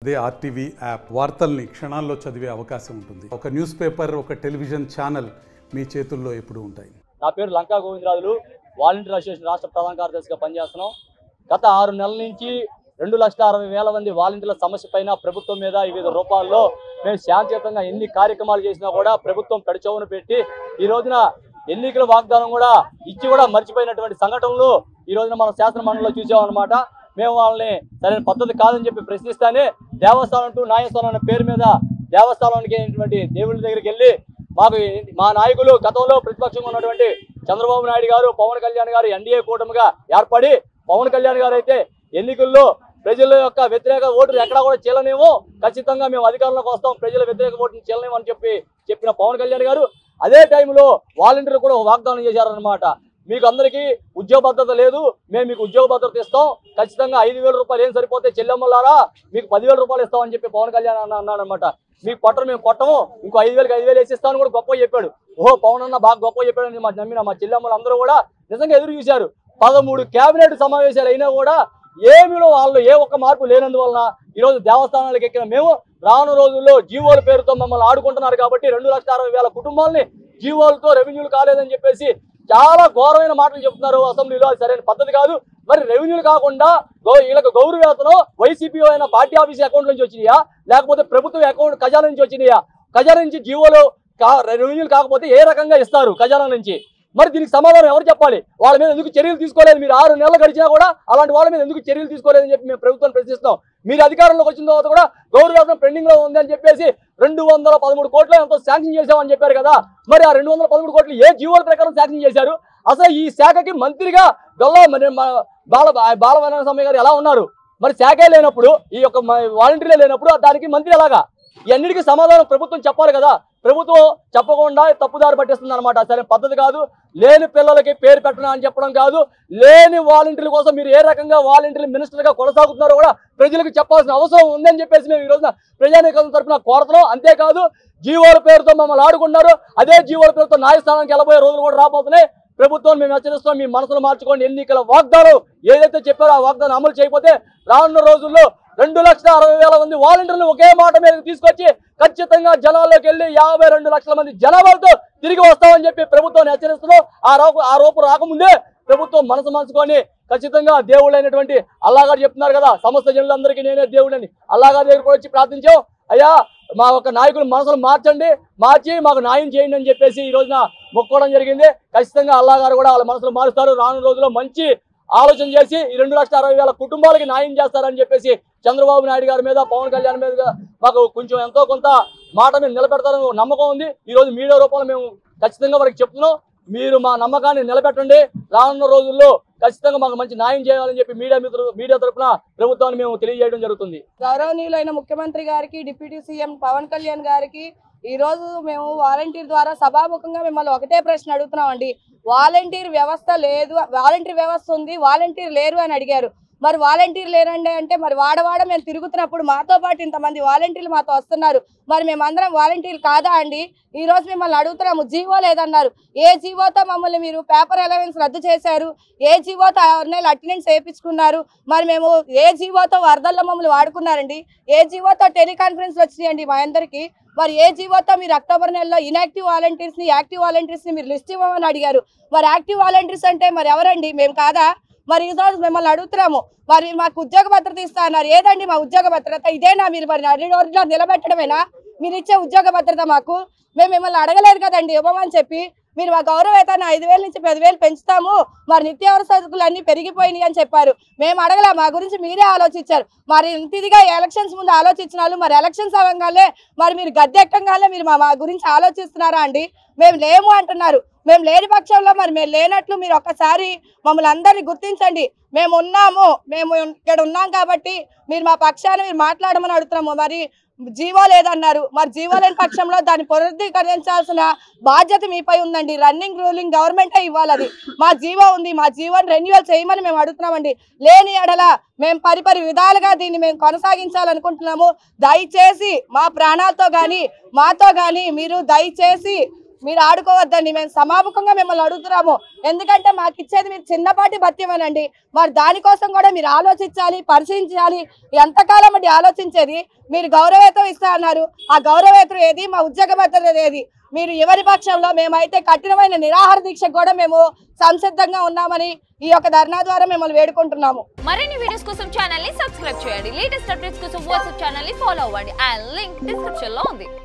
అదే RTV app వార్తల్ని క్షణాల్లో చదివే అవకాశం ఉంటుంది. ఒక న్యూస్ పేపర్, ఒక టెలివిజన్ ఛానల్ మీ చేతుల్లో ఎప్పుడూ ఉంటాయి. నా పేరు లంకా గోవిందరాజులు, వాలంటీర్ అసోసియేషన్ రాష్ట్ర ప్రధాన కార్యదర్శిగా పనిచేస్తున్నాం. గత 6 నెలల నుంచి 2,60,000 మంది వాలంటీర్ల సమస్య పైన ప్రభుత్వం మీద వివిధ రూపాల్లో మేము శాంతియుతంగా ఎన్ని కార్యక్రమాలు చేసినా కూడా ప్రభుత్వం పెడచెవున పెట్టి ఈ రోజున ఎన్నికల వాగ్దానం కూడా ఇచ్చి కూడా మర్చిపోయినటువంటి సంఘటనలు ఈ రోజున మనం శాసన మండలిలో చూసామన్నమాట. మేము వాళ్ళని సరైన పద్ధతి కాదని చెప్పి ప్రశ్నిస్తానే దేవస్థానం టు న్యాయస్థానం అనే పేరు మీద దేవస్థానానికి అయినటువంటి దేవుళ్ళ దగ్గరికి వెళ్ళి మా నాయకులు గతంలో ప్రతిపక్షంగా ఉన్నటువంటి చంద్రబాబు నాయుడు గారు, పవన్ కళ్యాణ్ గారు ఎన్డీఏ కూటమిగా ఏర్పడి పవన్ కళ్యాణ్ గారు అయితే ఎన్నికల్లో ప్రజల యొక్క వ్యతిరేక ఓటును ఎక్కడా కూడా చీలనేమో, ఖచ్చితంగా మేము అధికారంలోకి వస్తాం, ప్రజల వ్యతిరేక ఓటును చీలనేమని చెప్పిన పవన్ కళ్యాణ్ గారు అదే టైంలో వాలంటీర్లు కూడా వాగ్దానం చేశారనమాట. మీకు అందరికీ ఉద్యోగ భద్రత లేదు, మేము మీకు ఉద్యోగ భద్రత ఇస్తాం, ఖచ్చితంగా 5,000 రూపాయలు ఏం సరిపోతే చెల్లెమ్మలారా మీకు 10,000 రూపాయలు ఇస్తామని చెప్పి పవన్ కళ్యాణ్ అన్నాడనమాట. మీకు కొట్టరు, మేము కొట్టము, ఇంకో 5,000 వేసిస్తామని కూడా గొప్ప చెప్పాడు. ఓహో, పవన్ అన్న బాగా గొప్ప చెప్పాడని నమ్మిన మా చెల్లెమ్మలు అందరూ కూడా నిజంగా ఎదురు చూశారు. 13 కేబినెట్ సమావేశాలు అయినా కూడా ఏమిలో వాళ్ళు ఏ ఒక్క మార్పు లేనందువలన ఈరోజు దేవస్థానాలకు ఎక్కిన మేము రాను రోజుల్లో జీవోల పేరుతో మమ్మల్ని ఆడుకుంటున్నారు కాబట్టి 2,60,000 కుటుంబాలని జీవోలతో రెవెన్యూలు కాలేదని చెప్పేసి చాలా ఘోరమైన మాటలు చెప్తున్నారు అసెంబ్లీలో. అది సరైన పద్ధతి కాదు. మరి రెవెన్యూలు కాకుండా వీళ్ళకి గౌరవేతనం వైసీపీ అయిన పార్టీ ఆఫీస్ అకౌంట్ నుంచి వచ్చినాయా, లేకపోతే ప్రభుత్వ అకౌంట్ ఖజానా నుంచి వచ్చినాయా? ఖజానా నుంచి జీవోలు రెవెన్యూలు కాకపోతే ఏ రకంగా ఇస్తారు ఖజానా నుంచి? మరి దీనికి సమాధానం ఎవరు చెప్పాలి? వాళ్ళ మీద ఎందుకు చర్యలు తీసుకోలేదు? మీరు 6 నెలలు గడిచినా కూడా అలాంటి వాళ్ళ మీద ఎందుకు చర్యలు తీసుకోలేదని చెప్పి మేము ప్రభుత్వాన్ని ప్రశ్నిస్తాం. మీరు అధికారంలోకి వచ్చిన తర్వాత కూడా గౌరవేతనం పెండింగ్ లో ఉంది అని చెప్పేసి 213 కోట్లు ఎంతో శాంక్షన్ చేశామని చెప్పారు కదా. మరి ఆ 213 కోట్లు ఏ జీవోల ప్రకారం శాంక్షన్ చేశారు? అసలు ఈ శాఖకి మంత్రిగా బాలవన సమయ గారు ఎలా ఉన్నారు? మరి శాఖే లేనప్పుడు, ఈ యొక్క వాలంటీర్లే లేనప్పుడు దానికి మంత్రి ఎలాగా? ఇవన్నిటికీ సమాధానం ప్రభుత్వం చెప్పాలి కదా. ప్రభుత్వం చెప్పకుండా తప్పుదారి పట్టిస్తుంది అనమాట. సరే పద్ధతి కాదు. లేని పిల్లలకి పేరు పెట్టడం అని చెప్పడం కాదు, లేని వాలంటీర్ల కోసం మీరు ఏ రకంగా వాలంటీర్లు మినిస్టర్గా కొనసాగుతున్నారో కూడా ప్రజలకు చెప్పాల్సిన అవసరం ఉందని చెప్పేసి మేము ఈ రోజున ప్రజానీకరణ తరఫున కోరుతున్నాం. అంతేకాదు, జీవోల పేరుతో మమ్మల్ని ఆడుకున్నారు. అదే జీవోల పేరుతో న్యాయస్థానానికి వెళ్ళబోయే రోజులు కూడా రాబోతున్నాయి. ప్రభుత్వం మేము హెచ్చరిస్తున్నాం, మీ మనసును మార్చుకోండి. ఎన్నికల వాగ్దానం ఏదైతే చెప్పారో ఆ వాగ్దానం అమలు చేయకపోతే రానున్న రోజుల్లో 2,60,000 మంది వాలంటీర్లు ఒకే మాట మీద తీసుకొచ్చి ఖచ్చితంగా జనాల్లోకి వెళ్ళి 52 లక్షల మంది జనాభాలతో తిరిగి వస్తామని చెప్పి ప్రభుత్వాన్ని హెచ్చరిస్తున్నాం. ఆ రూపు రాకముందే ప్రభుత్వం మనసు మార్చుకొని ఖచ్చితంగా దేవుళ్ళైనటువంటి అల్లాగారు చెప్తున్నారు కదా, సమస్త జనులందరికీ నేనే దేవుడని. అల్లాగారి దగ్గర కూడా వచ్చి ప్రార్థించాం, అయ్యా మా ఒక నాయకులు మనసులు మార్చి మాకు న్యాయం చేయండి అని చెప్పేసి ఈ రోజున మొక్కోవడం జరిగింది. ఖచ్చితంగా అల్లాగారు కూడా వాళ్ళ మనసులు మారుస్తారు. రానున్న రోజుల్లో మంచి ఆలోచన చేసి ఈ 2,60,000 కుటుంబాలకి న్యాయం చేస్తారని చెప్పేసి చంద్రబాబు నాయుడు గారి మీద, పవన్ కళ్యాణ్ మీద మాకు కొంచెం ఎంతో కొంత మాట మీద నిలబెడతారని నమ్మకం ఉంది. ఈ రోజు మీడియా రూపంలో మేము ఖచ్చితంగా వారికి చెప్తున్నాం, మీరు మా నమ్మకాన్ని నిలబెట్టండి. రానున్న రోజుల్లో ఖచ్చితంగా మాకు మంచి న్యాయం చేయాలని చెప్పి మీడియా తరఫున ప్రభుత్వాన్ని మేము తెలియజేయడం జరుగుతుంది. గౌరవనీయులైన ముఖ్యమంత్రి గారికి, డిప్యూటీ సీఎం పవన్ కళ్యాణ్ గారికి ఈ రోజు మేము వాలంటీర్ ద్వారా సభాముఖంగా మిమ్మల్ని ఒకటే ప్రశ్న అడుగుతున్నామండి. వాలంటీర్ వ్యవస్థ లేదు, వాలంటీర్ వ్యవస్థ ఉంది, వాలంటీర్ లేరు అని అడిగారు. మరి వాలంటీర్ లేరండి అంటే మరి వాడవాడ మేము తిరుగుతున్నప్పుడు మాతో పాటు ఇంతమంది వాలంటీర్లు మాతో వస్తున్నారు. మరి మేమందరం వాలంటీర్లు కాదా అండి? ఈ రోజు మిమ్మల్ని అడుగుతున్నాము, జీవో లేదన్నారు. ఏ జీవోతో మమ్మల్ని మీరు పేపర్ అలవెన్స్ రద్దు చేశారు? ఏ జీవోతో 6 నెలలు అటెండెన్స్ వేయించుకున్నారు? మరి మేము ఏ జీవోతో వరదల్లో మమ్మల్ని వాడుకున్నారండి? ఏ జీవోతో టెలికాన్ఫరెన్స్ వచ్చినాయండి మా అందరికీ? మరి ఏ జీవోతో మీరు అక్టోబర్ నెలలో ఇన్యాక్టివ్ వాలంటీర్స్ని, యాక్టివ్ వాలంటీర్స్ని మీరు లిస్ట్ ఇవ్వమని అడిగారు. మరి యాక్టివ్ వాలంటీర్స్ అంటే మరి ఎవరండి? మేము కాదా? మరి ఈరోజు మిమ్మల్ని అడుగుతున్నాము, మరి మాకు ఉద్యోగ భద్రత ఇస్తా అన్నారు. ఏదండి మా ఉద్యోగ భద్రత? ఇదేనా మీరు మరి అడిగిన నిలబెట్టడమేనా మీరు ఇచ్చే ఉద్యోగ భద్రత? మాకు మేము మిమ్మల్ని అడగలేదు కదండి ఇవ్వమని చెప్పి. మీరు మా గౌరవేతన 5,000 నుంచి 10,000 పెంచుతాము, మరి నిత్యావసర సరుకులు అన్నీ పెరిగిపోయినాయి అని చెప్పారు. మేము అడగలే, మా గురించి మీరే ఆలోచించారు. మరి ఇంటిదిగా ఎలక్షన్స్ ముందు ఆలోచించిన వాళ్ళు మరి ఎలక్షన్స్ అవ్వగానే మరి మీరు గద్దెక్కగానే మీరు మా గురించి ఆలోచిస్తున్నారా అండి? మేము లేము అంటున్నారు. మేము లేని పక్షంలో మరి మేము లేనట్లు మీరు ఒక్కసారి మమ్మల్ని అందరినీ గుర్తించండి. మేము ఉన్నాము, మేము ఇక్కడ ఉన్నాం కాబట్టి మీరు మా పక్షాన్ని మీరు మాట్లాడమని అడుగుతున్నాము. మరి జీవో లేదన్నారు. మరి జీవో లేని పక్షంలో దాన్ని పునరుద్ధరించాల్సిన బాధ్యత మీపై ఉందండి. రన్నింగ్ రూలింగ్ గవర్నమెంటే ఇవ్వాలి. అది మా జీవో ఉంది, మా జీవోని రెన్యువల్ చేయమని మేము అడుగుతున్నామండి. లేని ఎడల మేము పరిపరి విధాలుగా దీన్ని మేము కొనసాగించాలనుకుంటున్నాము. దయచేసి మా ప్రాణాలతో కానీ మాతో కానీ మీరు దయచేసి మీరు ఆడుకోవద్దండి. మేము సమాముఖంగా మిమ్మల్ని అడుగుతున్నాము. ఎందుకంటే మాకు ఇచ్చేది మీరు చిన్నపాటి భత్యమేనండి. మరి దానికోసం కూడా మీరు ఆలోచించాలి, పరిశీలించాలి. ఎంతకాలం అండి ఆలోచించేది? మీరు గౌరవేతం ఇస్తా అన్నారు, ఆ గౌరవేతం ఏది? మా ఉద్యోగ భద్రత ఏది? మీరు ఎవరి పక్షంలో? మేమైతే కఠినమైన నిరాహార దీక్షకు కూడా మేము సంసిద్ధంగా ఉన్నామని ఈ యొక్క ధర్నా ద్వారా మిమ్మల్ని వేడుకుంటున్నాము. మరిన్ని వీడియోస్ కోసం ఛానల్ ని సబ్స్క్రైబ్ చేయండి. లేటెస్ట్ అప్డేట్స్ కోసం వాట్సాప్ ఛానల్ ని ఫాలో అవ్వండి. ఆ లింక్ డిస్క్రిప్షన్ లో ఉంది.